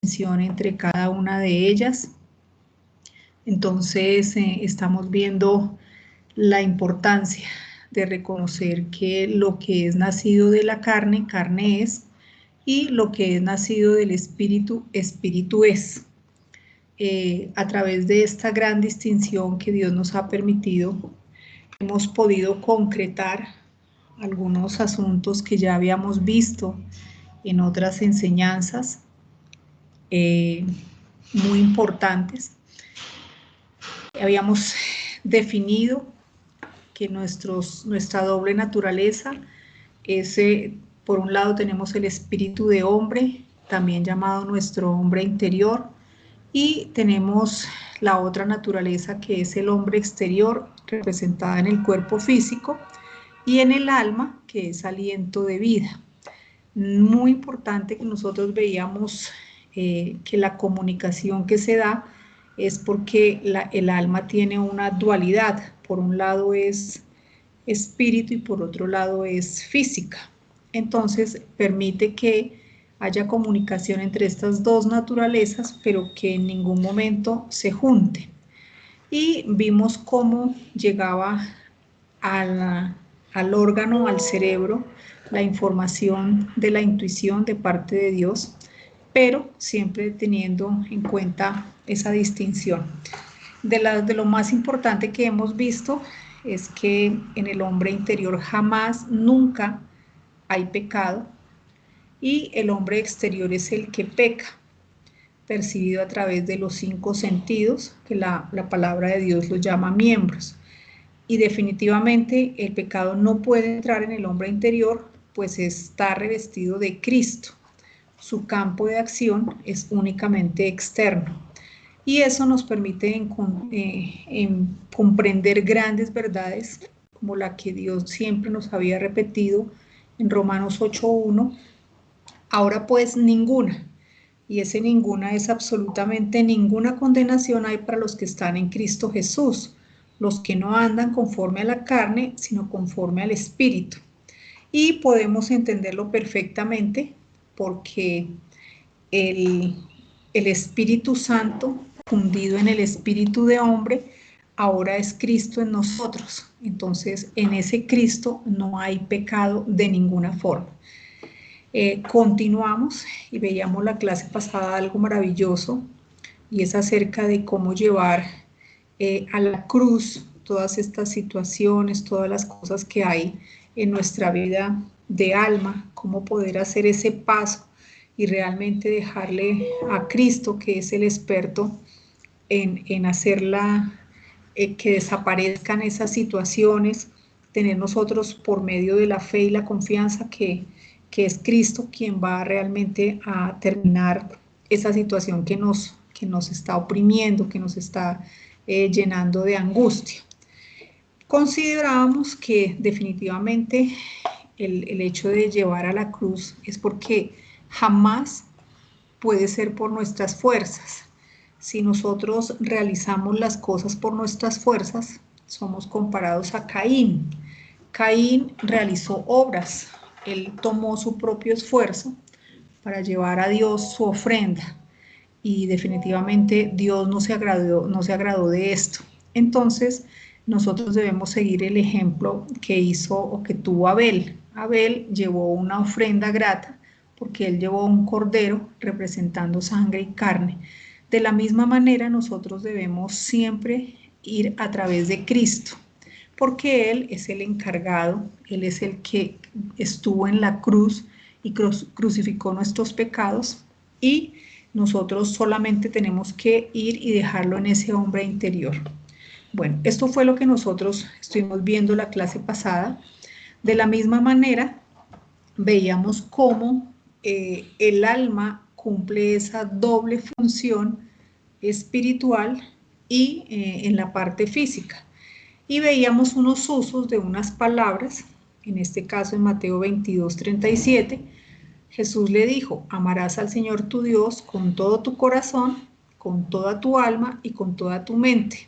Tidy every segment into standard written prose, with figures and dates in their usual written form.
distinción entre cada una de ellas. Entonces, estamos viendo la importancia de reconocer que lo que es nacido de la carne, carne es, y lo que es nacido del espíritu, espíritu es. A través de esta gran distinción que Dios nos ha permitido, hemos podido concretar algunos asuntos que ya habíamos visto en otras enseñanzas muy importantes. Habíamos definido que nuestra doble naturaleza es, por un lado tenemos el espíritu de hombre, también llamado nuestro hombre interior, y tenemos la otra naturaleza que es el hombre exterior, representada en el cuerpo físico, y en el alma, que es aliento de vida. Muy importante que nosotros veíamos que la comunicación que se da es porque el alma tiene una dualidad. Por un lado es espíritu y por otro lado es física. Entonces permite que haya comunicación entre estas dos naturalezas, pero que en ningún momento se junten. Y vimos cómo llegaba al órgano, al cerebro, la información de la intuición de parte de Dios, pero siempre teniendo en cuenta esa distinción. De lo más importante que hemos visto es que en el hombre interior jamás, nunca hay pecado, y el hombre exterior es el que peca, percibido a través de los 5 sentidos, que la palabra de Dios los llama miembros. Y definitivamente el pecado no puede entrar en el hombre interior, pues está revestido de Cristo. Su campo de acción es únicamente externo. Y eso nos permite comprender grandes verdades, como la que Dios siempre nos había repetido en Romanos 8:1. Ahora pues ninguna, y ese ninguna es absolutamente ninguna condenación hay para los que están en Cristo Jesús, los que no andan conforme a la carne, sino conforme al Espíritu. Y podemos entenderlo perfectamente porque el Espíritu Santo, fundido en el espíritu de hombre, ahora es Cristo en nosotros. Entonces, en ese Cristo no hay pecado de ninguna forma. Continuamos y veíamos la clase pasada algo maravilloso, y es acerca de cómo llevar a la cruz todas estas situaciones, todas las cosas que hay en nuestra vida de alma, cómo poder hacer ese paso y realmente dejarle a Cristo, que es el experto en hacerla, que desaparezcan esas situaciones, tener nosotros por medio de la fe y la confianza que es Cristo quien va realmente a terminar esa situación que nos está oprimiendo, que nos está llenando de angustia. Considerábamos que definitivamente el hecho de llevar a la cruz es porque jamás puede ser por nuestras fuerzas. Si nosotros realizamos las cosas por nuestras fuerzas, somos comparados a Caín. Caín realizó obras, él tomó su propio esfuerzo para llevar a Dios su ofrenda, y definitivamente Dios no se agradó de esto. Entonces, nosotros debemos seguir el ejemplo que hizo o que tuvo Abel. Abel llevó una ofrenda grata porque él llevó un cordero representando sangre y carne. De la misma manera, nosotros debemos siempre ir a través de Cristo, porque Él es el encargado, Él es el que estuvo en la cruz y crucificó nuestros pecados, y nosotros solamente tenemos que ir y dejarlo en ese hombre interior. Bueno, esto fue lo que nosotros estuvimos viendo la clase pasada. De la misma manera, veíamos cómo el alma cumple esa doble función espiritual y en la parte física. Y veíamos unos usos de unas palabras, en este caso en Mateo 22:37, Jesús le dijo: amarás al Señor tu Dios con todo tu corazón, con toda tu alma y con toda tu mente.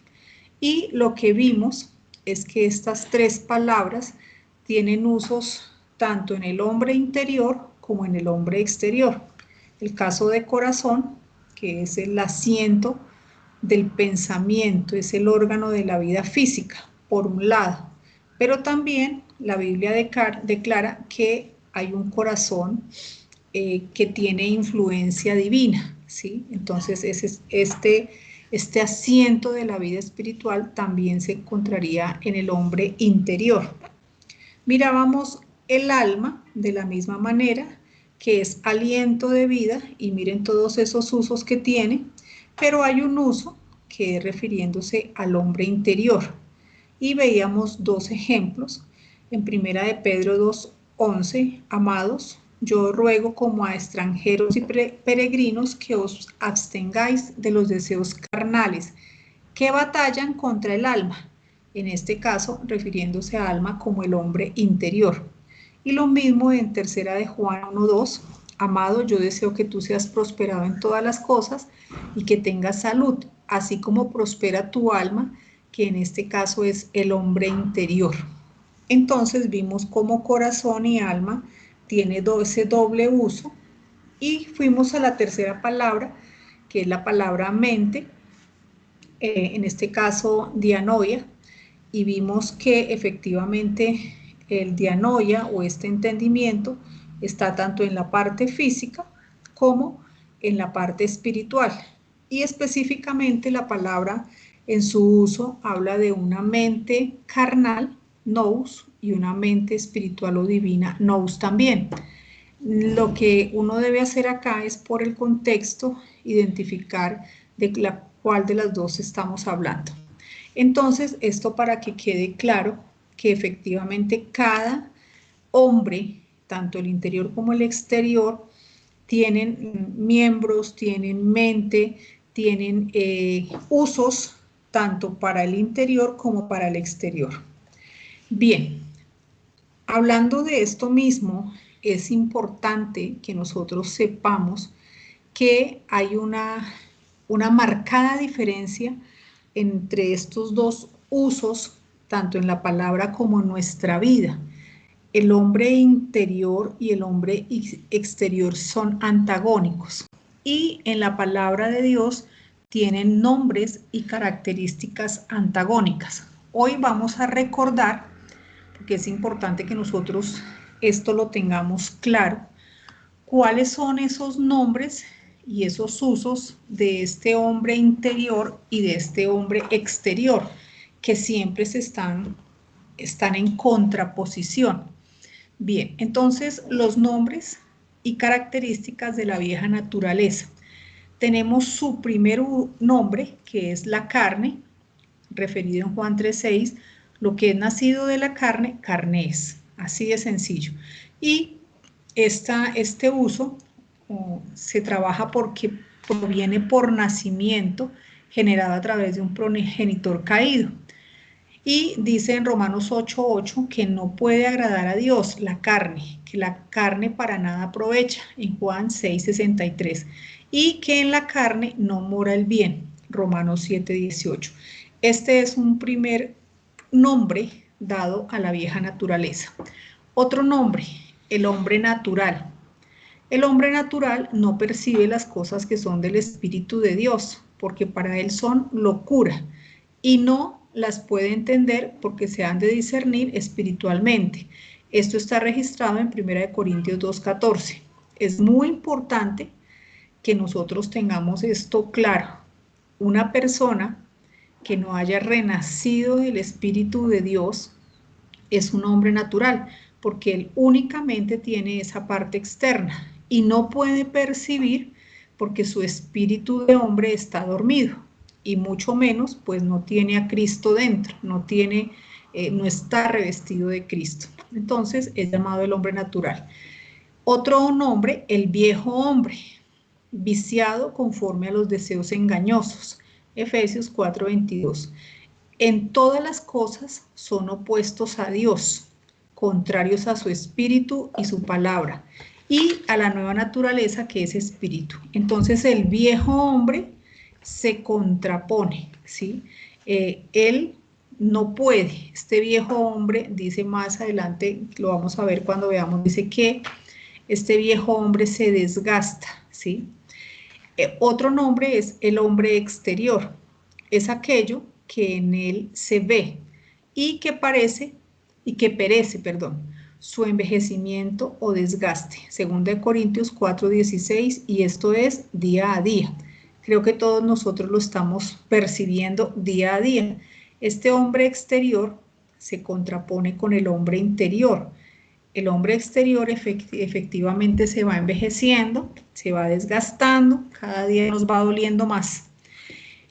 Y lo que vimos es que estas 3 palabras tienen usos tanto en el hombre interior como en el hombre exterior. El caso de corazón que es el asiento del pensamiento, es el órgano de la vida física, por un lado. Pero también la Biblia declara que hay un corazón que tiene influencia divina, ¿sí? Entonces este asiento de la vida espiritual también se encontraría en el hombre interior. Mirábamos el alma de la misma manera, que es aliento de vida, y miren todos esos usos que tiene, pero hay un uso que es refiriéndose al hombre interior. Y veíamos dos ejemplos. En primera de Pedro 2:11, amados, yo ruego como a extranjeros y peregrinos que os abstengáis de los deseos carnales que batallan contra el alma, en este caso refiriéndose a alma como el hombre interior. Y lo mismo en tercera de Juan 1:2, amado, yo deseo que tú seas prosperado en todas las cosas y que tengas salud, así como prospera tu alma, que en este caso es el hombre interior. Entonces vimos cómo corazón y alma tiene ese doble uso, y fuimos a la tercera palabra, que es la palabra mente, en este caso dianoia, y vimos que efectivamente el dianoia o este entendimiento está tanto en la parte física como en la parte espiritual, y específicamente la palabra en su uso habla de una mente carnal, nous, y una mente espiritual o divina, nous también. Lo que uno debe hacer acá es, por el contexto, identificar de cuál de las dos estamos hablando. Entonces, esto para que quede claro que efectivamente cada hombre, tanto el interior como el exterior, tienen miembros, tienen mente, tienen usos tanto para el interior como para el exterior. Bien, hablando de esto mismo, es importante que nosotros sepamos que hay una marcada diferencia entre estos dos usos, tanto en la palabra como en nuestra vida. El hombre interior y el hombre exterior son antagónicos, y en la palabra de Dios tienen nombres y características antagónicas. Hoy vamos a recordar, porque es importante que nosotros esto lo tengamos claro, cuáles son esos nombres y esos usos de este hombre interior y de este hombre exterior, que siempre están en contraposición. Bien, entonces los nombres y características de la vieja naturaleza. Tenemos su primer nombre, que es la carne, referido en Juan 3:6, lo que es nacido de la carne, carne es, así de sencillo. Y este uso se trabaja porque proviene por nacimiento, generado a través de un progenitor caído. Y dice en Romanos 8:8 que no puede agradar a Dios la carne, que la carne para nada aprovecha, en Juan 6:63, y que en la carne no mora el bien, Romanos 7:18. Este es un primer nombre dado a la vieja naturaleza. Otro nombre, el hombre natural. El hombre natural no percibe las cosas que son del Espíritu de Dios, porque para él son locura, y no las puede entender porque se han de discernir espiritualmente. Esto está registrado en 1 Corintios 2:14. Es muy importante que nosotros tengamos esto claro. Una persona que no haya renacido del Espíritu de Dios es un hombre natural, porque él únicamente tiene esa parte externa y no puede percibir porque su espíritu de hombre está dormido, y mucho menos pues no tiene a Cristo dentro, no está revestido de Cristo. Entonces es llamado el hombre natural. Otro nombre, el viejo hombre, viciado conforme a los deseos engañosos, Efesios 4:22. En todas las cosas son opuestos a Dios, contrarios a su espíritu y su palabra, y a la nueva naturaleza, que es espíritu. Entonces el viejo hombre se contrapone, ¿sí? Él no puede, este viejo hombre, dice más adelante, lo vamos a ver cuando veamos, dice que este viejo hombre se desgasta, ¿sí? Otro nombre es el hombre exterior. Es aquello que en él se ve y que perece, su envejecimiento o desgaste. Según de Corintios 4:16, y esto es día a día. Creo que todos nosotros lo estamos percibiendo día a día. Este hombre exterior se contrapone con el hombre interior. El hombre exterior efectivamente se va envejeciendo, se va desgastando, cada día nos va doliendo más.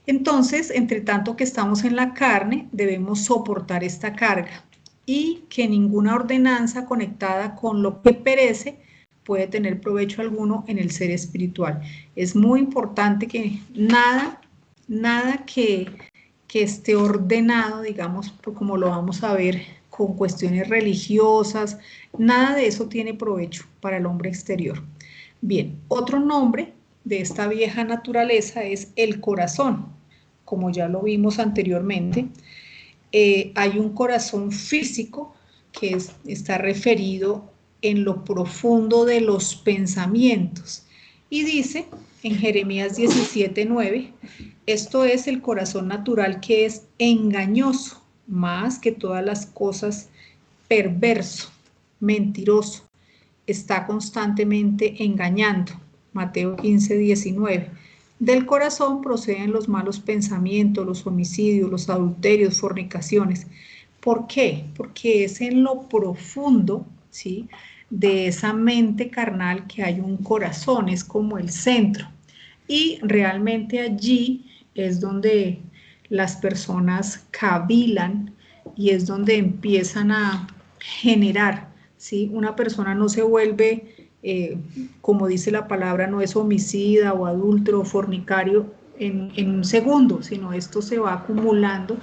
Entonces, entre tanto que estamos en la carne, debemos soportar esta carga y que ninguna ordenanza conectada con lo que perece puede tener provecho alguno en el ser espiritual. Es muy importante que nada que esté ordenado, digamos, como lo vamos a ver, con cuestiones religiosas, nada de eso tiene provecho para el hombre exterior. Bien, otro nombre de esta vieja naturaleza es el corazón, como ya lo vimos anteriormente. Hay un corazón físico que está referido en lo profundo de los pensamientos. Y dice en Jeremías 17:9, esto es el corazón natural que es engañoso, más que todas las cosas, perverso, mentiroso, está constantemente engañando. Mateo 15:19. Del corazón proceden los malos pensamientos, los homicidios, los adulterios, fornicaciones. ¿Por qué? Porque es en lo profundo, ¿sí?, de esa mente carnal que hay un corazón, es como el centro. Y realmente allí es donde las personas cavilan y es donde empiezan a generar, ¿sí? Una persona no se vuelve, como dice la palabra, no es homicida o adúltero o fornicario en un segundo, sino esto se va acumulando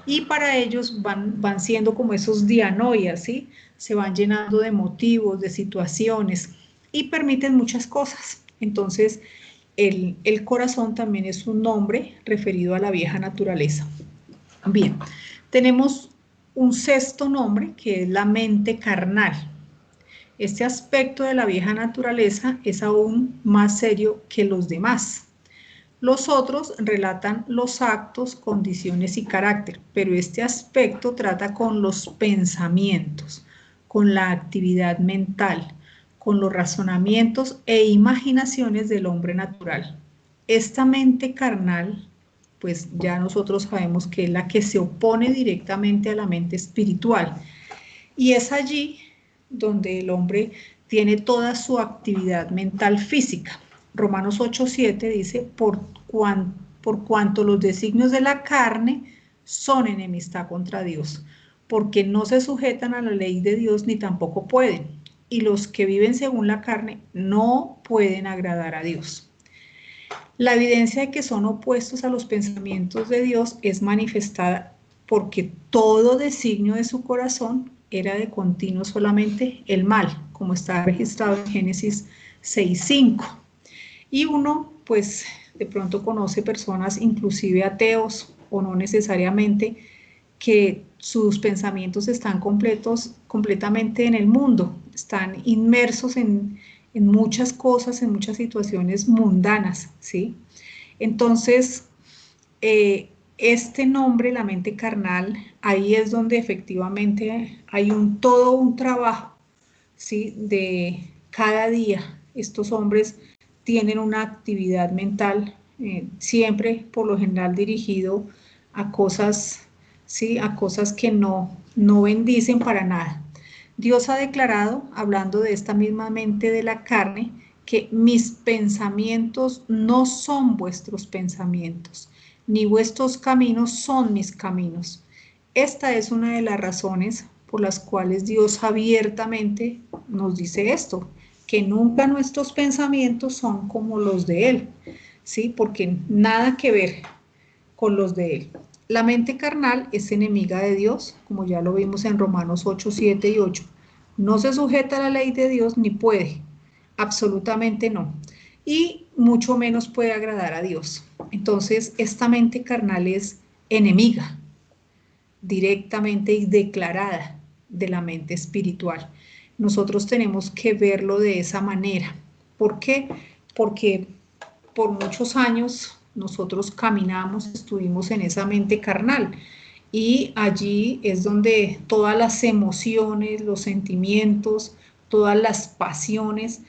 y para ellos van siendo como esos dianoias, ¿sí? Se van llenando de motivos, de situaciones y permiten muchas cosas. Entonces, el corazón también es un nombre referido a la vieja naturaleza. Bien, tenemos un sexto nombre que es la mente carnal. Este aspecto de la vieja naturaleza es aún más serio que los demás. Los otros relatan los actos, condiciones y carácter, pero este aspecto trata con los pensamientos, con la actividad mental, con los razonamientos e imaginaciones del hombre natural. Esta mente carnal, pues ya nosotros sabemos que es la que se opone directamente a la mente espiritual. Y es allí donde el hombre tiene toda su actividad mental física. Romanos 8:7 dice, por cuanto los designios de la carne son enemistad contra Dios, porque no se sujetan a la ley de Dios ni tampoco pueden, y los que viven según la carne no pueden agradar a Dios. La evidencia de que son opuestos a los pensamientos de Dios es manifestada porque todo designio de su corazón era de continuo solamente el mal, como está registrado en Génesis 6:5. Y uno, pues, de pronto conoce personas, inclusive ateos o no necesariamente, que sus pensamientos están completamente en el mundo, están inmersos en muchas cosas, en muchas situaciones mundanas, ¿sí? Entonces, este nombre, la mente carnal, ahí es donde efectivamente hay todo un trabajo, ¿sí?, de cada día. Estos hombres tienen una actividad mental siempre, por lo general, dirigido a cosas, ¿sí?, a cosas que no bendicen para nada. Dios ha declarado, hablando de esta misma mente de la carne, que mis pensamientos no son vuestros pensamientos, ni vuestros caminos son mis caminos. Esta es una de las razones por las cuales Dios abiertamente nos dice esto, que nunca nuestros pensamientos son como los de Él, ¿sí? Porque nada que ver con los de Él. La mente carnal es enemiga de Dios, como ya lo vimos en Romanos 8, 7 y 8. No se sujeta a la ley de Dios ni puede, absolutamente no. Y mucho menos puede agradar a Dios. Entonces, esta mente carnal es enemiga, directamente y declarada, de la mente espiritual. Nosotros tenemos que verlo de esa manera. ¿Por qué? Porque por muchos años nosotros caminamos, estuvimos en esa mente carnal y allí es donde todas las emociones, los sentimientos, todas las pasiones,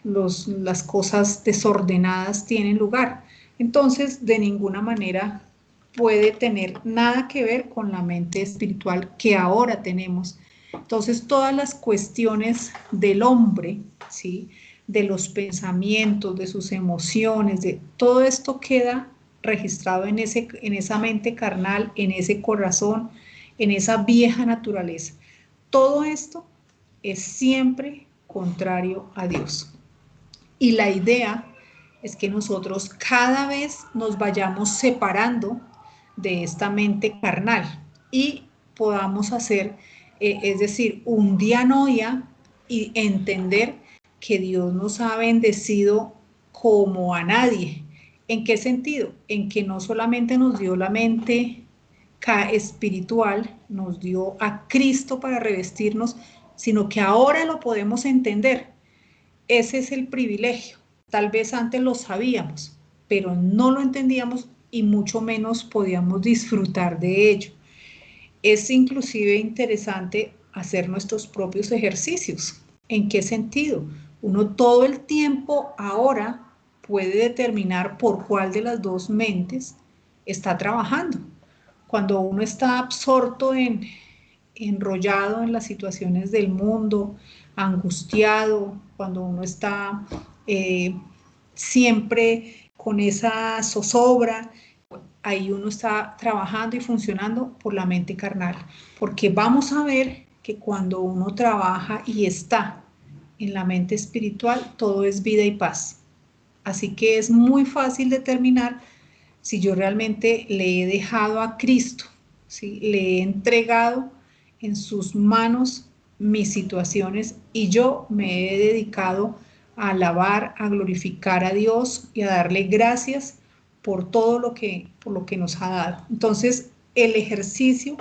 las cosas desordenadas tienen lugar. Entonces, de ninguna manera puede tener nada que ver con la mente espiritual que ahora tenemos. Entonces, todas las cuestiones del hombre, ¿sí?, de los pensamientos, de sus emociones, de todo esto queda registrado en esa mente carnal, en ese corazón, en esa vieja naturaleza. Todo esto es siempre contrario a Dios. Y la idea es que nosotros cada vez nos vayamos separando de esta mente carnal y podamos hacer, es decir, un dianoia y entender que Dios nos ha bendecido como a nadie. ¿En qué sentido? En que no solamente nos dio la mente espiritual, nos dio a Cristo para revestirnos, sino que ahora lo podemos entender. Ese es el privilegio. Tal vez antes lo sabíamos, pero no lo entendíamos y mucho menos podíamos disfrutar de ello. Es inclusive interesante hacer nuestros propios ejercicios. ¿En qué sentido? Uno todo el tiempo ahora puede determinar por cuál de las dos mentes está trabajando. Cuando uno está absorto enrollado en las situaciones del mundo, angustiado, cuando uno está siempre con esa zozobra, ahí uno está trabajando y funcionando por la mente carnal, porque vamos a ver que cuando uno trabaja y está en la mente espiritual, todo es vida y paz. Así que es muy fácil determinar si yo realmente le he dejado a Cristo, ¿sí?, le he entregado en sus manos mis situaciones y yo me he dedicado a alabar, a glorificar a Dios y a darle gracias por todo por lo que nos ha dado. Entonces, el ejercicio,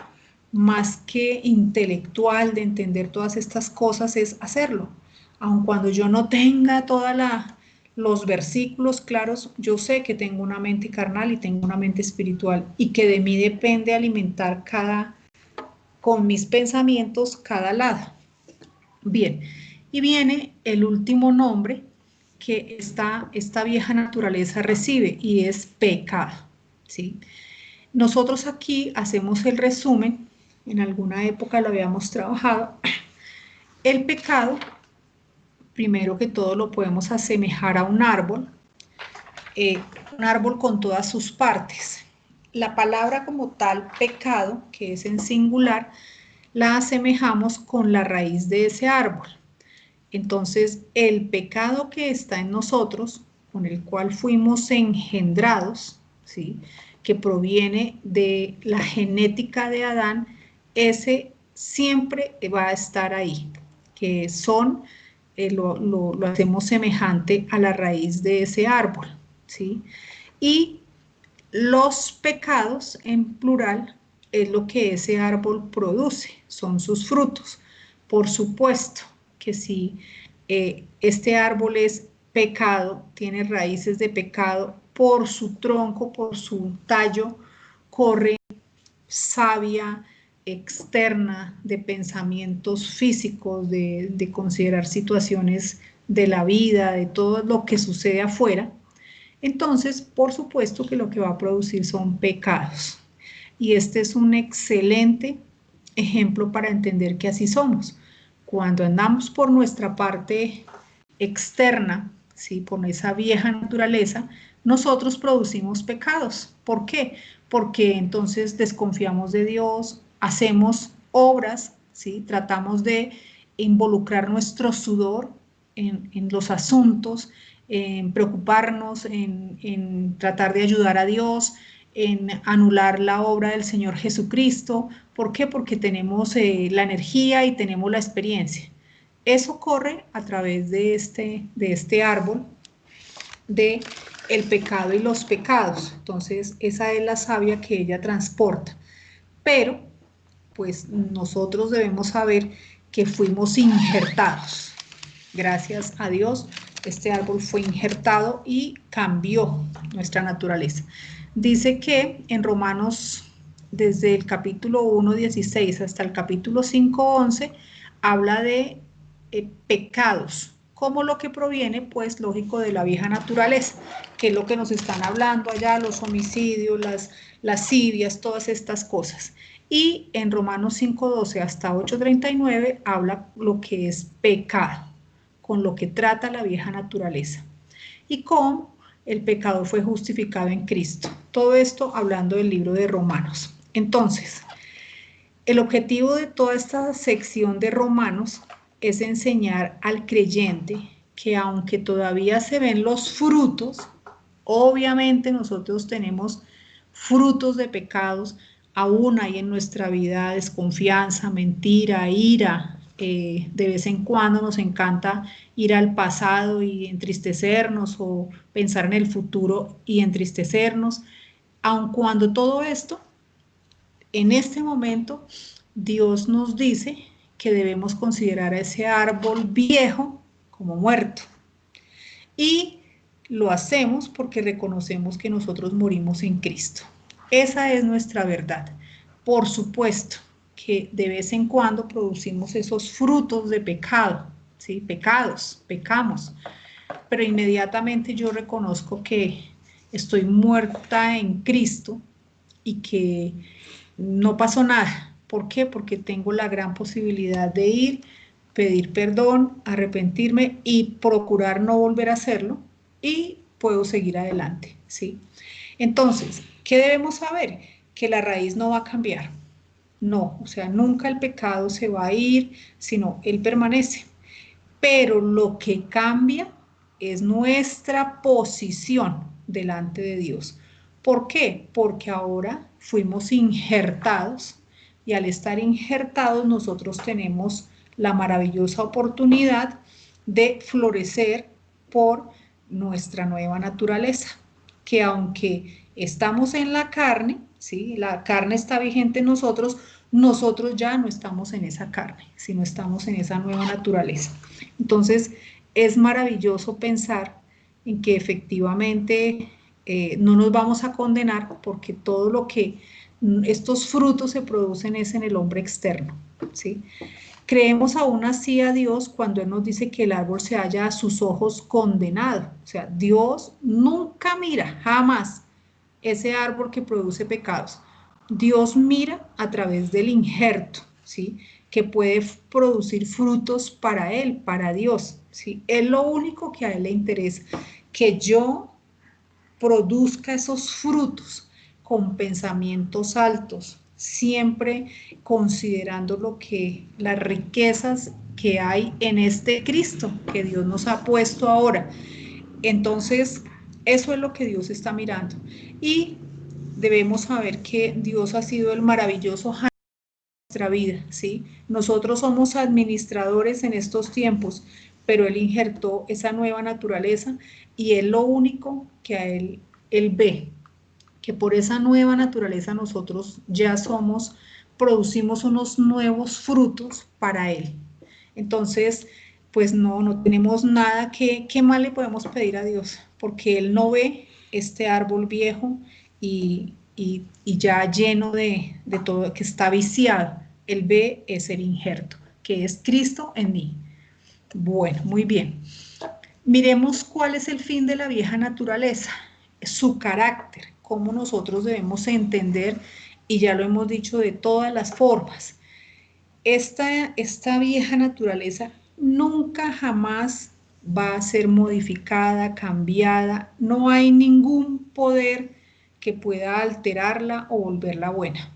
más que intelectual de entender todas estas cosas, es hacerlo. Aun cuando yo no tenga los versículos claros, yo sé que tengo una mente carnal y tengo una mente espiritual y que de mí depende alimentar con mis pensamientos cada lado. Bien, y viene el último nombre que esta vieja naturaleza recibe y es pecado, ¿sí? Nosotros aquí hacemos el resumen, en alguna época lo habíamos trabajado. El pecado, primero que todo, lo podemos asemejar a un árbol con todas sus partes. La palabra como tal, pecado, que es en singular, la asemejamos con la raíz de ese árbol. Entonces, el pecado que está en nosotros, con el cual fuimos engendrados, ¿sí?, que proviene de la genética de Adán, ese siempre va a estar ahí, que lo hacemos semejante a la raíz de ese árbol, ¿sí? Y los pecados, en plural, es lo que ese árbol produce, son sus frutos. Por supuesto que si este árbol es pecado, tiene raíces de pecado, por su tronco, por su tallo, corre savia externa de pensamientos físicos, de considerar situaciones de la vida, de todo lo que sucede afuera. Entonces, por supuesto que lo que va a producir son pecados. Y este es un excelente ejemplo para entender que así somos. Cuando andamos por nuestra parte externa, ¿sí?, por esa vieja naturaleza, nosotros producimos pecados. ¿Por qué? Porque entonces desconfiamos de Dios, hacemos obras, ¿sí?, tratamos de involucrar nuestro sudor en los asuntos, en preocuparnos, en tratar de ayudar a Dios, en anular la obra del Señor Jesucristo. ¿Por qué? Porque tenemos la energía y tenemos la experiencia. Eso corre a través de este árbol de el pecado y los pecados. Entonces, esa es la savia que ella transporta. Pero, pues, nosotros debemos saber que fuimos injertados. Gracias a Dios, este árbol fue injertado y cambió nuestra naturaleza. Dice que en Romanos, desde el capítulo 1:16 hasta el capítulo 5:11, habla de pecados, como lo que proviene, pues, lógico, de la vieja naturaleza, que es lo que nos están hablando allá, los homicidios, las lascivias, todas estas cosas. Y en Romanos 5:12 hasta 8:39 habla lo que es pecado, con lo que trata la vieja naturaleza, y cómo el pecado fue justificado en Cristo. Todo esto hablando del libro de Romanos. Entonces, el objetivo de toda esta sección de Romanos es enseñar al creyente que aunque todavía se ven los frutos, obviamente nosotros tenemos frutos de pecados, aún hay en nuestra vida desconfianza, mentira, ira. De vez en cuando nos encanta ir al pasado y entristecernos, o pensar en el futuro y entristecernos. Aun cuando todo esto, en este momento, Dios nos dice que debemos considerar a ese árbol viejo como muerto. Y lo hacemos porque reconocemos que nosotros morimos en Cristo. Esa es nuestra verdad. Por supuesto que de vez en cuando producimos esos frutos de pecado, ¿sí? Pecamos, pero inmediatamente yo reconozco que estoy muerta en Cristo y que no pasó nada. ¿Por qué? Porque tengo la gran posibilidad de ir, pedir perdón, arrepentirme y procurar no volver a hacerlo, y puedo seguir adelante, ¿sí? Entonces, ¿qué debemos saber? Que la raíz no va a cambiar. No, o sea, nunca el pecado se va a ir, sino él permanece. Pero lo que cambia es nuestra posición delante de Dios. ¿Por qué? Porque ahora fuimos injertados, y al estar injertados nosotros tenemos la maravillosa oportunidad de florecer por nuestra nueva naturaleza, que aunque estamos en la carne, ¿sí? La carne está vigente en nosotros, nosotros ya no estamos en esa carne, sino estamos en esa nueva naturaleza. Entonces, es maravilloso pensar en que efectivamente no nos vamos a condenar, porque todo lo que estos frutos se producen es en el hombre externo, ¿sí? Creemos aún así a Dios cuando Él nos dice que el árbol se halla a sus ojos condenado. O sea, Dios nunca mira, jamás, ese árbol que produce pecados. Dios mira a través del injerto, ¿sí? Que puede producir frutos para Él, para Dios, ¿sí? Es lo único que a Él le interesa, que yo produzca esos frutos con pensamientos altos, siempre considerando las riquezas que hay en este Cristo que Dios nos ha puesto ahora. Entonces, eso es lo que Dios está mirando. Y debemos saber que Dios ha sido el maravilloso de nuestra vida, ¿sí? Nosotros somos administradores en estos tiempos, pero Él injertó esa nueva naturaleza, y es lo único que a Él ve, que por esa nueva naturaleza nosotros ya producimos unos nuevos frutos para Él. Entonces, pues no tenemos nada ¿qué más le podemos pedir a Dios? Porque Él no ve este árbol viejo y ya lleno de todo, que está viciado. Él ve es el injerto, que es Cristo en mí. Bueno, muy bien. Miremos cuál es el fin de la vieja naturaleza, su carácter, cómo nosotros debemos entender, y ya lo hemos dicho de todas las formas. Esta vieja naturaleza nunca jamás va a ser modificada, cambiada, no hay ningún poder que pueda alterarla o volverla buena.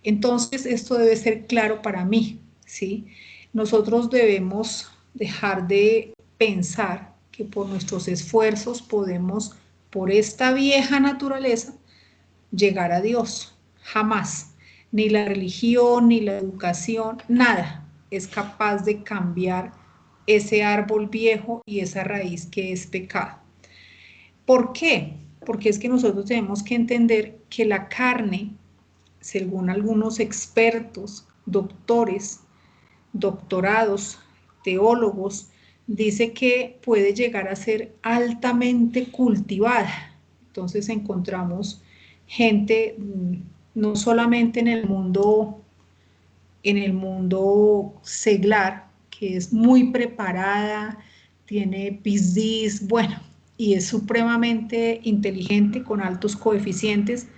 Entonces, esto debe ser claro para mí, ¿sí? Nosotros debemos dejar de pensar que por nuestros esfuerzos podemos, por esta vieja naturaleza, llegar a Dios. Jamás. Ni la religión, ni la educación, nada es capaz de cambiar ese árbol viejo y esa raíz que es pecado. ¿Por qué? Porque es que nosotros tenemos que entender que la carne, según algunos expertos, doctores, doctorados, teólogos, dice que puede llegar a ser altamente cultivada. Entonces encontramos gente, no solamente en el mundo seglar, que es muy preparada, tiene PhDs, bueno, y es supremamente inteligente con altos coeficientes,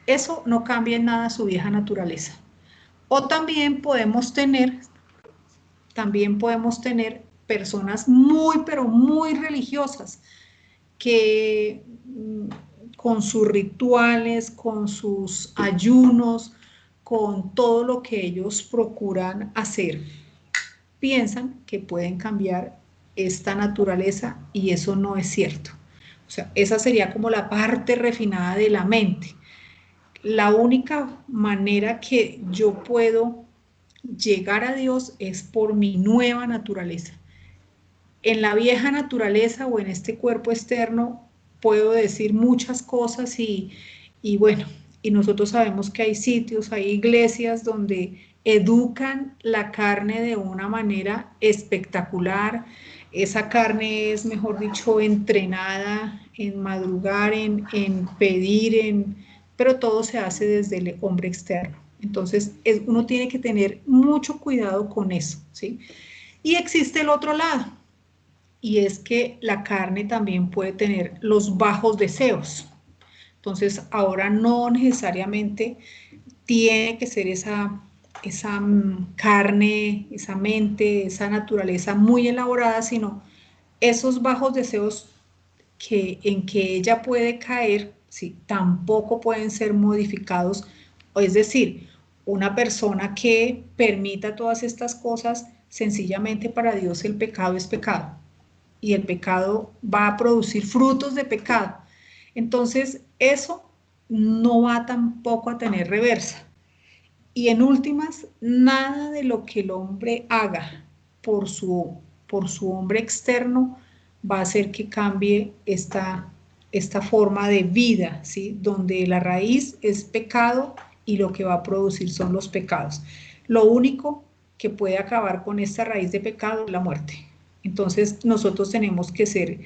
eso no cambia en nada su vieja naturaleza. O también podemos tener personas muy, pero muy religiosas que con sus rituales, con sus ayunos, con todo lo que ellos procuran hacer, piensan que pueden cambiar esta naturaleza y eso no es cierto. O sea, esa sería como la parte refinada de la mente. La única manera que yo puedo llegar a Dios es por mi nueva naturaleza. En la vieja naturaleza o en este cuerpo externo puedo decir muchas cosas y bueno, y nosotros sabemos que hay sitios, hay iglesias donde educan la carne de una manera espectacular. Esa carne es, mejor dicho, entrenada en madrugar, en pedir, pero todo se hace desde el hombre externo. Entonces, uno tiene que tener mucho cuidado con eso, ¿sí? Y existe el otro lado, y es que la carne también puede tener los bajos deseos. Entonces, ahora no necesariamente tiene que ser esa carne, esa mente, esa naturaleza muy elaborada, sino esos bajos deseos en que ella puede caer, ¿sí? Tampoco pueden ser modificados. Es decir, una persona que permita todas estas cosas, sencillamente para Dios el pecado es pecado y el pecado va a producir frutos de pecado. Entonces, eso no va tampoco a tener reversa. Y en últimas, nada de lo que el hombre haga por por su hombre externo va a hacer que cambie esta forma de vida, ¿sí? Donde la raíz es pecado y lo que va a producir son los pecados. Lo único que puede acabar con esta raíz de pecado es la muerte. Entonces nosotros tenemos que ser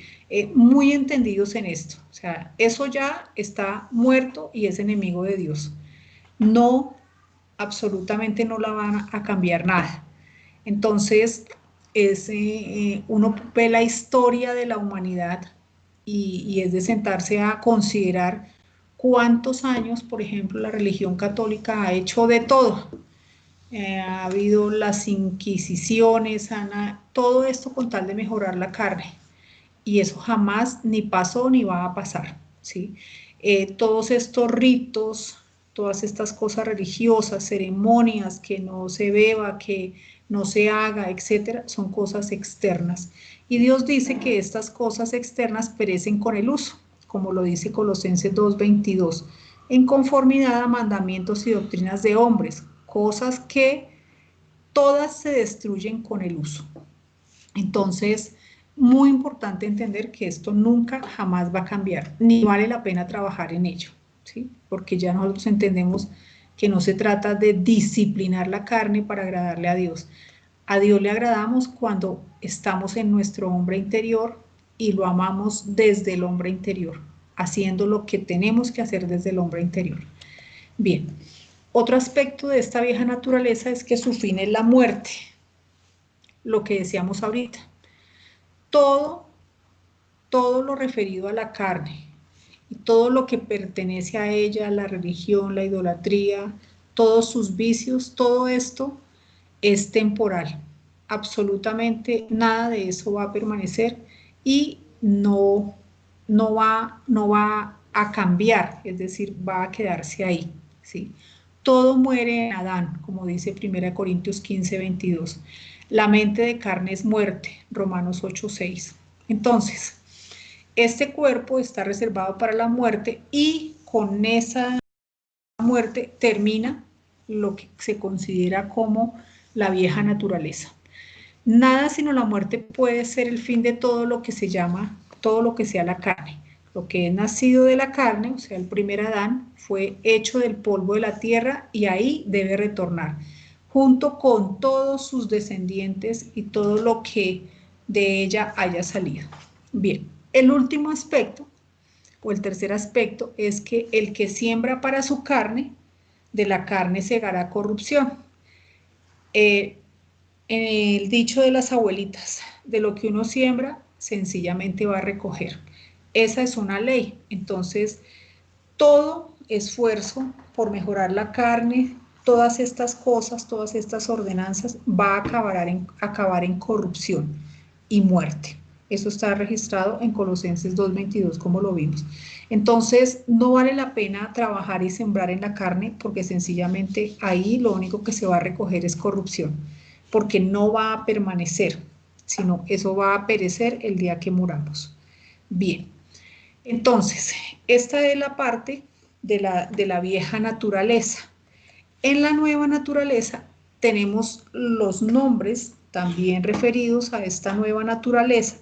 muy entendidos en esto. O sea, eso ya está muerto y es enemigo de Dios. No, absolutamente no la van a cambiar nada. Entonces, uno ve la historia de la humanidad y es de sentarse a considerar cuántos años, por ejemplo, la religión católica ha hecho de todo. Ha habido las inquisiciones, todo esto con tal de mejorar la carne. Y eso jamás ni pasó ni va a pasar, ¿sí? Todos estos ritos, todas estas cosas religiosas, ceremonias, que no se beba, que no se haga, etcétera, son cosas externas. Y Dios dice que estas cosas externas perecen con el uso, como lo dice Colosenses 2:22, en conformidad a mandamientos y doctrinas de hombres, cosas que todas se destruyen con el uso. Entonces, muy importante entender que esto nunca, jamás va a cambiar, ni vale la pena trabajar en ello, ¿sí? Porque ya nosotros entendemos que no se trata de disciplinar la carne para agradarle a Dios. A Dios le agradamos cuando estamos en nuestro hombre interior y lo amamos desde el hombre interior, haciendo lo que tenemos que hacer desde el hombre interior. Bien, otro aspecto de esta vieja naturaleza es que su fin es la muerte, lo que decíamos ahorita. Todo, todo lo referido a la carne y todo lo que pertenece a ella, la religión, la idolatría, todos sus vicios, todo esto es temporal. Absolutamente nada de eso va a permanecer y no va a cambiar, es decir, va a quedarse ahí, ¿sí? Todo muere en Adán, como dice 1 Corintios 15:22. La mente de carne es muerte, Romanos 8:6. Entonces, este cuerpo está reservado para la muerte y con esa muerte termina lo que se considera como la vieja naturaleza. Nada sino la muerte puede ser el fin de todo lo que se llama, todo lo que sea la carne. Lo que es nacido de la carne, o sea, el primer Adán, fue hecho del polvo de la tierra y ahí debe retornar, junto con todos sus descendientes y todo lo que de ella haya salido. Bien, el último aspecto, o el tercer aspecto, es que el que siembra para su carne, de la carne segará corrupción. En el dicho de las abuelitas, de lo que uno siembra, sencillamente va a recoger. Esa es una ley. Entonces, todo esfuerzo por mejorar la carne, todas estas cosas, todas estas ordenanzas, va a acabar en corrupción y muerte. Eso está registrado en Colosenses 2:22, como lo vimos. Entonces, no vale la pena trabajar y sembrar en la carne, porque sencillamente ahí lo único que se va a recoger es corrupción, porque no va a permanecer, sino eso va a perecer el día que muramos. Bien, entonces, esta es la parte de la vieja naturaleza. En la nueva naturaleza tenemos los nombres también referidos a esta nueva naturaleza,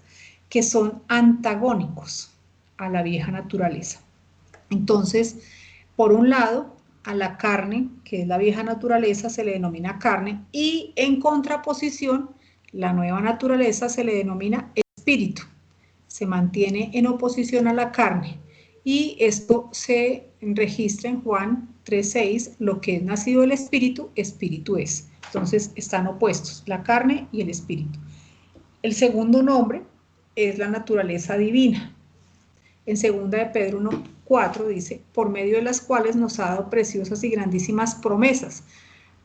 que son antagónicos a la vieja naturaleza. Entonces, por un lado, a la carne, que es la vieja naturaleza, se le denomina carne, y en contraposición, la nueva naturaleza se le denomina espíritu. Se mantiene en oposición a la carne. Y esto se registra en Juan 3:6, lo que es nacido del espíritu, espíritu es. Entonces están opuestos, la carne y el espíritu. El segundo nombre es la naturaleza divina. En 2 de Pedro 1:4 dice, por medio de las cuales nos ha dado preciosas y grandísimas promesas,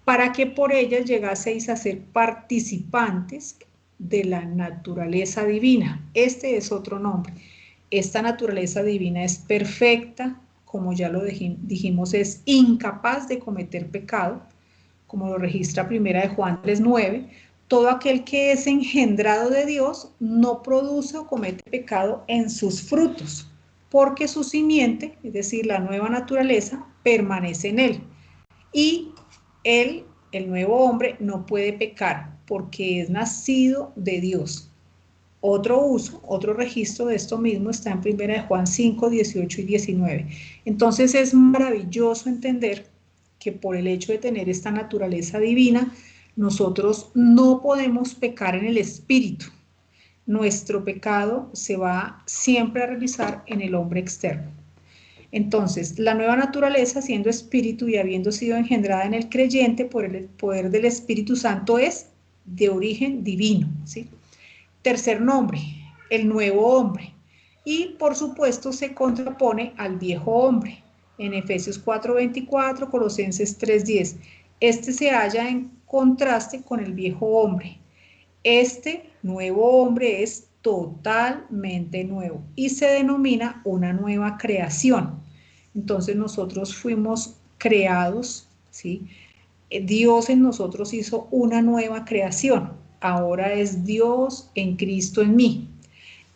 para que por ellas llegaseis a ser participantes de la naturaleza divina. Este es otro nombre. Esta naturaleza divina es perfecta, como ya lo dijimos, es incapaz de cometer pecado, como lo registra 1 de Juan 3:9. Todo aquel que es engendrado de Dios no produce o comete pecado en sus frutos, porque su simiente, es decir, la nueva naturaleza, permanece en él. Y él, el nuevo hombre, no puede pecar porque es nacido de Dios. Otro uso, otro registro de esto mismo está en 1 de Juan 5, 18 y 19. Entonces es maravilloso entender que por el hecho de tener esta naturaleza divina, nosotros no podemos pecar en el espíritu. Nuestro pecado se va siempre a realizar en el hombre externo. Entonces, la nueva naturaleza, siendo espíritu y habiendo sido engendrada en el creyente por el poder del Espíritu Santo, es de origen divino, ¿sí? Tercer nombre, el nuevo hombre. Y, por supuesto, se contrapone al viejo hombre. En Efesios 4:24, Colosenses 3:10. Este se halla en contraste con el viejo hombre. Este nuevo hombre es totalmente nuevo y se denomina una nueva creación. Entonces nosotros fuimos creados, ¿sí? Dios en nosotros hizo una nueva creación. Ahora es Dios en Cristo en mí.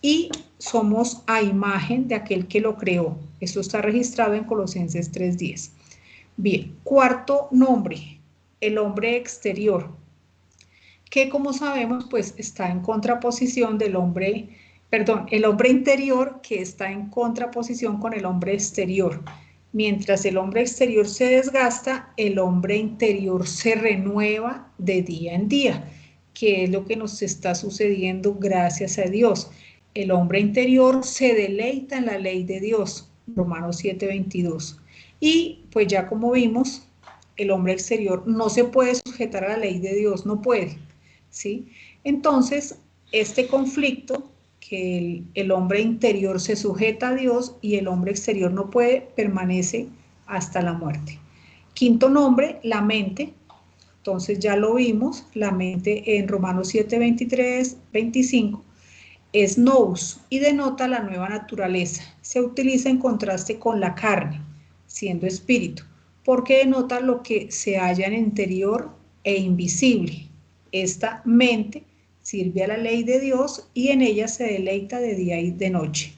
Y somos a imagen de aquel que lo creó. Esto está registrado en Colosenses 3:10. Bien, cuarto nombre, el hombre exterior, que como sabemos pues está en contraposición del hombre, perdón, el hombre interior que está en contraposición con el hombre exterior. Mientras el hombre exterior se desgasta, el hombre interior se renueva de día en día, que es lo que nos está sucediendo gracias a Dios. El hombre interior se deleita en la ley de Dios, Romanos 7:22. Y pues ya como vimos, el hombre exterior no se puede sujetar a la ley de Dios, no puede, ¿sí? Entonces, este conflicto, que el hombre interior se sujeta a Dios y el hombre exterior no puede, permanece hasta la muerte. Quinto nombre, la mente. Entonces ya lo vimos, la mente en Romanos 7:23, 25, es nous y denota la nueva naturaleza. Se utiliza en contraste con la carne, siendo espíritu, porque denota lo que se halla en interior e invisible. Esta mente sirve a la ley de Dios y en ella se deleita de día y de noche.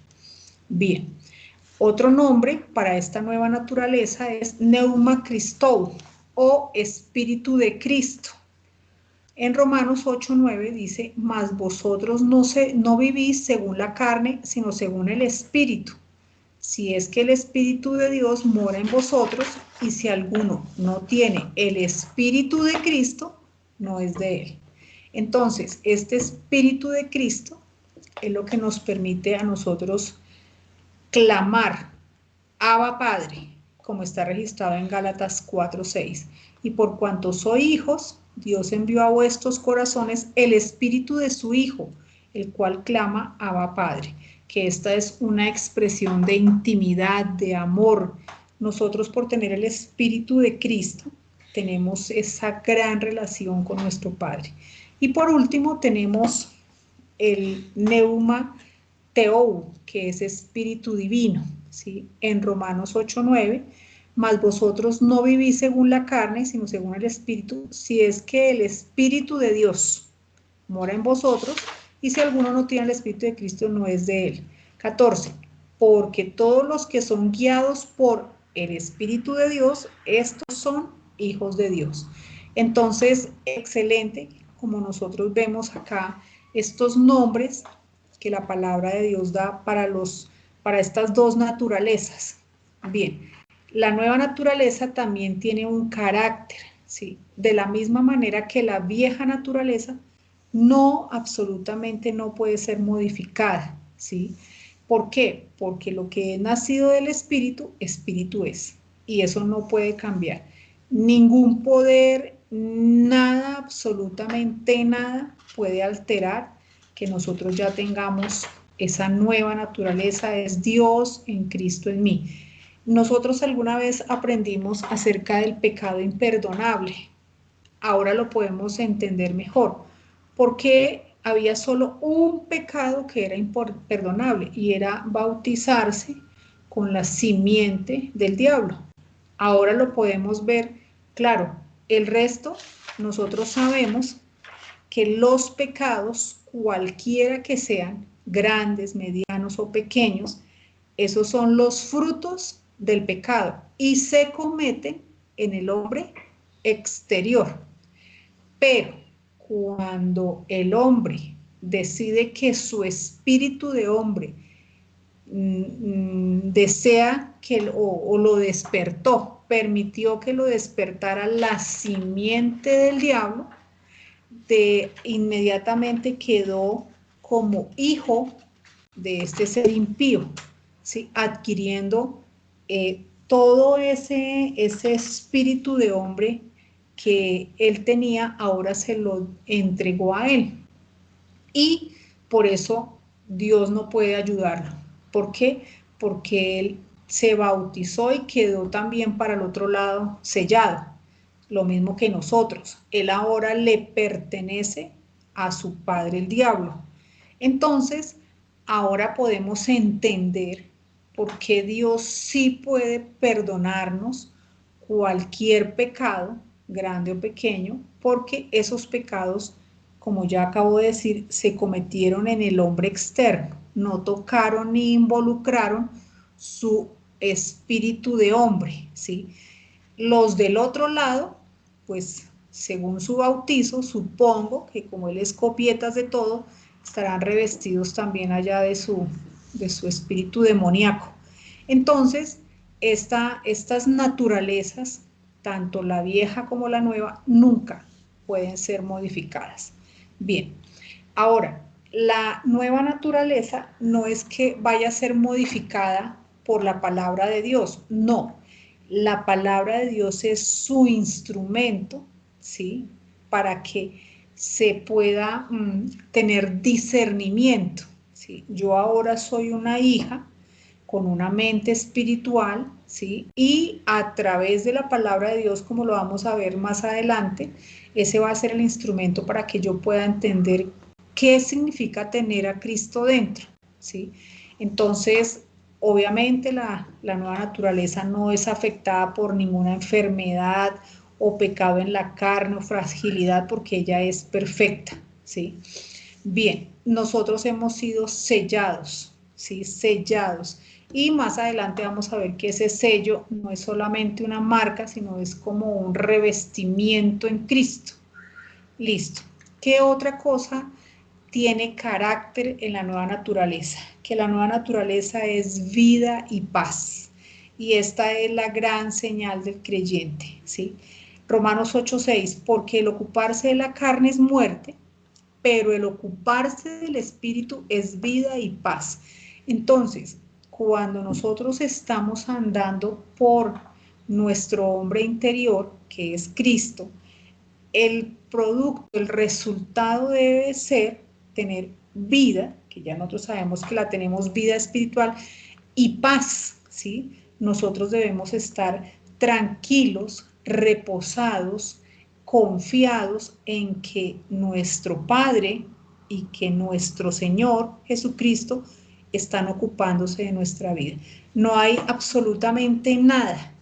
Bien, otro nombre para esta nueva naturaleza es Pneuma Christou o Espíritu de Cristo. En Romanos 8:9 dice, mas vosotros no vivís según la carne, sino según el Espíritu. Si es que el Espíritu de Dios mora en vosotros, y si alguno no tiene el Espíritu de Cristo, no es de él. Entonces, este Espíritu de Cristo es lo que nos permite a nosotros clamar, Abba Padre, como está registrado en Gálatas 4:6. Y por cuanto sois hijos, Dios envió a vuestros corazones el Espíritu de su Hijo, el cual clama, Abba Padre. Que esta es una expresión de intimidad, de amor. Nosotros, por tener el Espíritu de Cristo, tenemos esa gran relación con nuestro Padre. Y por último tenemos el Neuma Teou, que es Espíritu Divino, ¿sí? En Romanos 8:9, mas vosotros no vivís según la carne, sino según el Espíritu, si es que el Espíritu de Dios mora en vosotros, y si alguno no tiene el Espíritu de Cristo, no es de él. 14, porque todos los que son guiados por el Espíritu de Dios, estos son hijos de Dios. Entonces, excelente, como nosotros vemos acá, estos nombres que la palabra de Dios da para estas dos naturalezas. Bien, la nueva naturaleza también tiene un carácter, ¿sí? De la misma manera que la vieja naturaleza no, absolutamente no puede ser modificada, ¿sí? ¿Por qué? Porque lo que es nacido del Espíritu, Espíritu es, y eso no puede cambiar. Ningún poder, nada, absolutamente nada puede alterar que nosotros ya tengamos esa nueva naturaleza, es Dios en Cristo en mí. Nosotros alguna vez aprendimos acerca del pecado imperdonable, ahora lo podemos entender mejor, porque había solo un pecado que era imperdonable y era bautizarse con la simiente del diablo. Ahora lo podemos ver claro, el resto nosotros sabemos que los pecados, cualquiera que sean, grandes, medianos o pequeños, esos son los frutos del pecado y se cometen en el hombre exterior. Pero cuando el hombre decide que su espíritu de hombre desea que o lo despertó, permitió que lo despertara la simiente del diablo, inmediatamente quedó como hijo de este ser impío, ¿sí? Adquiriendo todo ese espíritu de hombre que él tenía, ahora se lo entregó a él. Y por eso Dios no puede ayudarlo. ¿Por qué? Porque él se bautizó y quedó también para el otro lado sellado. Lo mismo que nosotros. Él ahora le pertenece a su padre el diablo. Entonces, ahora podemos entender por qué Dios sí puede perdonarnos cualquier pecado, grande o pequeño, porque esos pecados, como ya acabo de decir, se cometieron en el hombre externo, no tocaron ni involucraron su espíritu de hombre, ¿sí? Los del otro lado, pues según su bautizo, supongo que como él es copietas de todo, estarán revestidos también allá de su espíritu demoníaco. Entonces, estas naturalezas, tanto la vieja como la nueva, nunca pueden ser modificadas. Bien, ahora, la nueva naturaleza no es que vaya a ser modificada por la palabra de Dios, no. La palabra de Dios es su instrumento, ¿sí? Para que se pueda tener discernimiento, ¿sí? Yo ahora soy una hija con una mente espiritual, ¿sí? Y a través de la palabra de Dios, como lo vamos a ver más adelante, ese va a ser el instrumento para que yo pueda entender qué significa tener a Cristo dentro, ¿sí? Entonces, obviamente la nueva naturaleza no es afectada por ninguna enfermedad o pecado en la carne o fragilidad porque ella es perfecta, ¿sí? Bien, nosotros hemos sido sellados, ¿sí? Sellados. Y más adelante vamos a ver que ese sello no es solamente una marca, sino es como un revestimiento en Cristo. Listo. ¿Qué otra cosa tiene carácter en la nueva naturaleza? Que la nueva naturaleza es vida y paz. Y esta es la gran señal del creyente, ¿sí? Romanos 8:6, porque el ocuparse de la carne es muerte, pero el ocuparse del espíritu es vida y paz. Entonces, cuando nosotros estamos andando por nuestro hombre interior, que es Cristo, el producto, el resultado debe ser tener vida, que ya nosotros sabemos que la tenemos, vida espiritual, y paz, ¿sí? Nosotros debemos estar tranquilos, reposados, confiados en que nuestro Padre y que nuestro Señor Jesucristo están ocupándose de nuestra vida. No hay absolutamente nada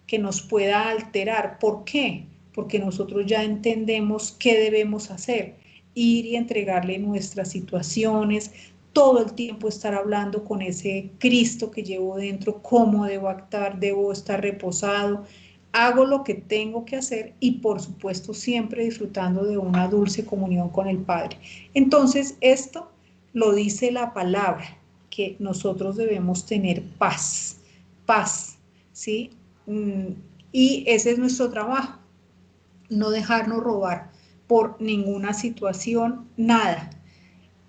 que nos pueda alterar. ¿Por qué? Porque nosotros ya entendemos qué debemos hacer, ir y entregarle nuestras situaciones, todo el tiempo estar hablando con ese Cristo que llevo dentro, cómo debo actuar, debo estar reposado, hago lo que tengo que hacer y por supuesto siempre disfrutando de una dulce comunión con el Padre. Entonces esto lo dice la palabra, que nosotros debemos tener paz, paz, ¿sí? Y ese es nuestro trabajo, no dejarnos robar por ninguna situación, nada.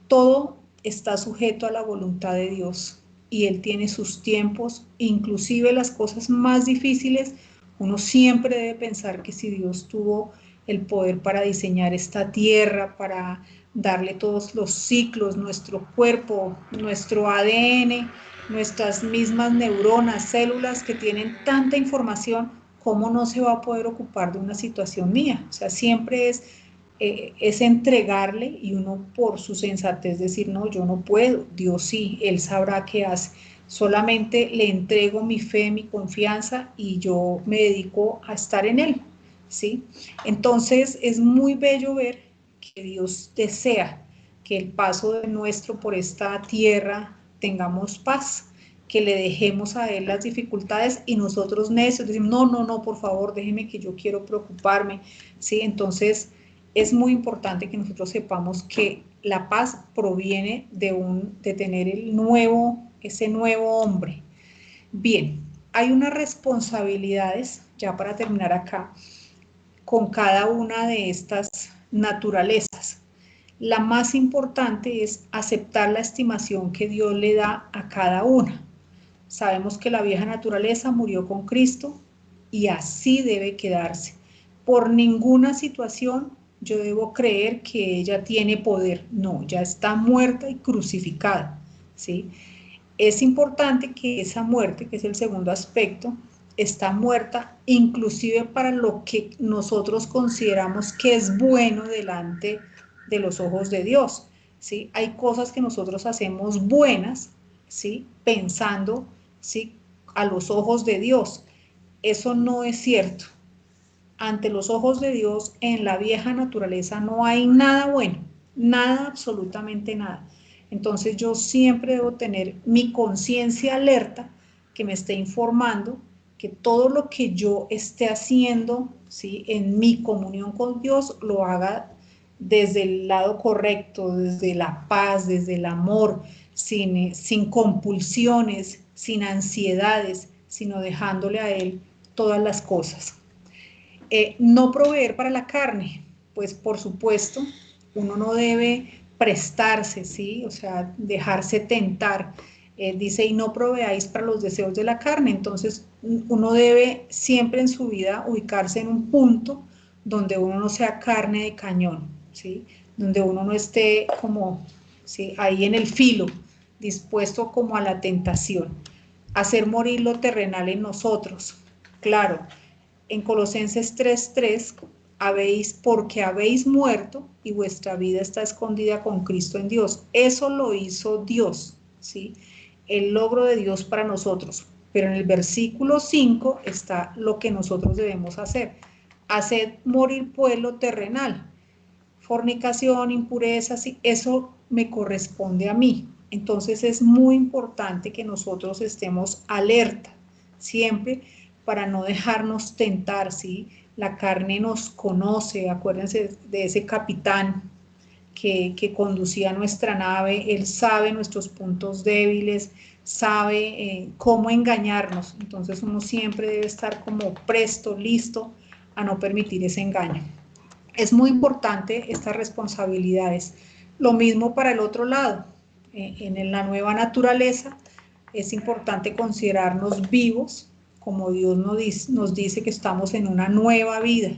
Todo está sujeto a la voluntad de Dios y Él tiene sus tiempos, inclusive las cosas más difíciles. Uno siempre debe pensar que si Dios tuvo el poder para diseñar esta tierra, para darle todos los ciclos, nuestro cuerpo, nuestro ADN, nuestras mismas neuronas, células que tienen tanta información, ¿cómo no se va a poder ocupar de una situación mía? O sea, siempre es entregarle y uno por su sensatez decir, no, yo no puedo, Dios sí, Él sabrá qué hace. Solamente le entrego mi fe, mi confianza y yo me dedico a estar en Él, ¿sí? Entonces es muy bello ver que Dios desea que el paso de nuestro por esta tierra tengamos paz, que le dejemos a Él las dificultades y nosotros necios decimos, no, no, no, por favor, déjeme que yo quiero preocuparme, ¿sí? Entonces es muy importante que nosotros sepamos que la paz proviene de tener ese nuevo hombre. Bien, hay unas responsabilidades, ya para terminar acá, con cada una de estas naturalezas. La más importante es aceptar la estimación que Dios le da a cada una. Sabemos que la vieja naturaleza murió con Cristo y así debe quedarse. Por ninguna situación yo debo creer que ella tiene poder. No, ya está muerta y crucificada, ¿sí? Es importante que esa muerte, que es el segundo aspecto, está muerta inclusive para lo que nosotros consideramos que es bueno delante de los ojos de Dios, ¿sí? Hay cosas que nosotros hacemos buenas, ¿sí? Pensando, ¿sí? A los ojos de Dios. Eso no es cierto. Ante los ojos de Dios, en la vieja naturaleza no hay nada bueno, nada, absolutamente nada. Entonces yo siempre debo tener mi conciencia alerta, que me esté informando, que todo lo que yo esté haciendo, ¿sí? En mi comunión con Dios, lo haga desde el lado correcto, desde la paz, desde el amor, sin compulsiones, sin ansiedades, sino dejándole a Él todas las cosas. No proveer para la carne, pues por supuesto, uno no debe prestarse, ¿sí? O sea, dejarse tentar. Dice, y no proveáis para los deseos de la carne. Entonces, uno debe siempre en su vida ubicarse en un punto donde uno no sea carne de cañón, ¿sí? Donde uno no esté como, ¿sí? Ahí en el filo, dispuesto como a la tentación. Hacer morir lo terrenal en nosotros. Claro, en Colosenses 3:3, porque habéis muerto y vuestra vida está escondida con Cristo en Dios. Eso lo hizo Dios, ¿sí? El logro de Dios para nosotros. Pero en el versículo 5 está lo que nosotros debemos hacer. Haced morir pueblo terrenal. Fornicación, impureza, sí, eso me corresponde a mí. Entonces es muy importante que nosotros estemos alerta siempre para no dejarnos tentar, ¿sí? La carne nos conoce, acuérdense de ese capitán que conducía nuestra nave, él sabe nuestros puntos débiles, sabe cómo engañarnos, entonces uno siempre debe estar como presto, listo a no permitir ese engaño. Es muy importante estas responsabilidades. Lo mismo para el otro lado. En la nueva naturaleza es importante considerarnos vivos, como Dios nos dice que estamos en una nueva vida,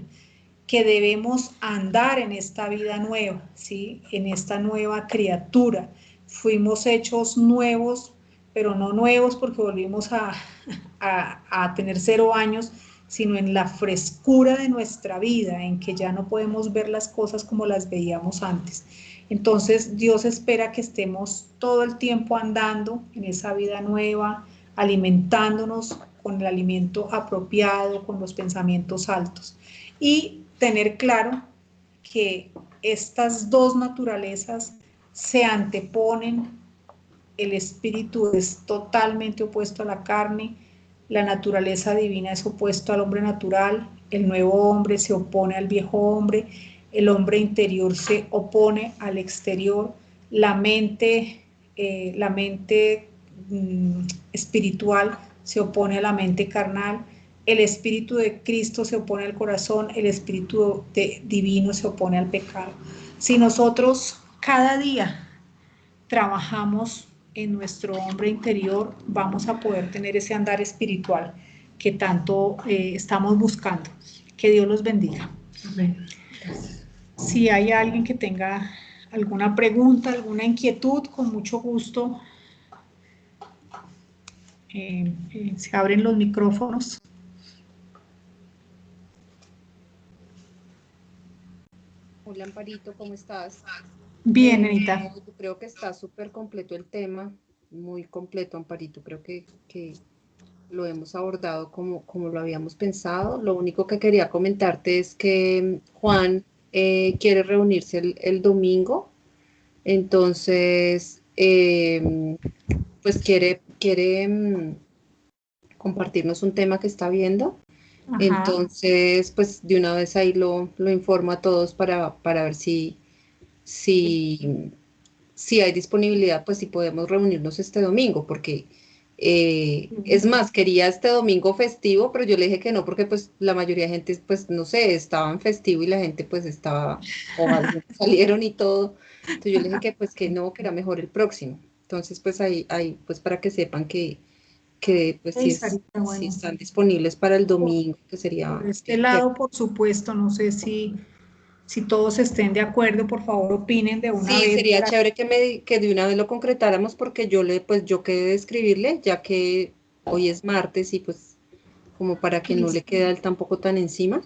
que debemos andar en esta vida nueva, ¿sí? En esta nueva criatura. Fuimos hechos nuevos, pero no nuevos porque volvimos a tener 0 años, sino en la frescura de nuestra vida, en que ya no podemos ver las cosas como las veíamos antes. Entonces Dios espera que estemos todo el tiempo andando en esa vida nueva, alimentándonos con el alimento apropiado, con los pensamientos altos. Y tener claro que estas dos naturalezas se anteponen, el espíritu es totalmente opuesto a la carne, la naturaleza divina es opuesto al hombre natural, el nuevo hombre se opone al viejo hombre, el hombre interior se opone al exterior, la mente espiritual se opone a la mente carnal, el espíritu de Cristo se opone al corazón, el espíritu divino se opone al pecado. Si nosotros cada día trabajamos en nuestro hombre interior, vamos a poder tener ese andar espiritual que tanto estamos buscando. Que Dios los bendiga. Amén. Si hay alguien que tenga alguna pregunta, alguna inquietud, con mucho gusto se abren los micrófonos. Hola Amparito, ¿cómo estás? Bien, Anita. Yo creo que está súper completo el tema, muy completo, Amparito. Creo que lo hemos abordado como lo habíamos pensado. Lo único que quería comentarte es que Juan quiere reunirse el domingo, entonces, pues quiere compartirnos un tema que está viendo. Ajá. Entonces, pues de una vez ahí lo informo a todos para ver si hay disponibilidad, pues si podemos reunirnos este domingo, porque es más, quería este domingo festivo, pero yo le dije que no, porque pues la mayoría de gente, pues no sé, estaba en festivo y la gente pues estaba, o algunos salieron y todo. Entonces yo le dije que pues que no, que era mejor el próximo. Entonces, pues ahí pues para que sepan que pues Hey, Sarita, si bueno, están disponibles para el por, domingo, que por sería este lado, por supuesto, no sé si todos estén de acuerdo, por favor opinen de una sí, vez sería para... chévere que de una vez lo concretáramos porque yo quedé de escribirle, ya que hoy es martes y pues como para que no le Listo. quede a él tampoco tan encima.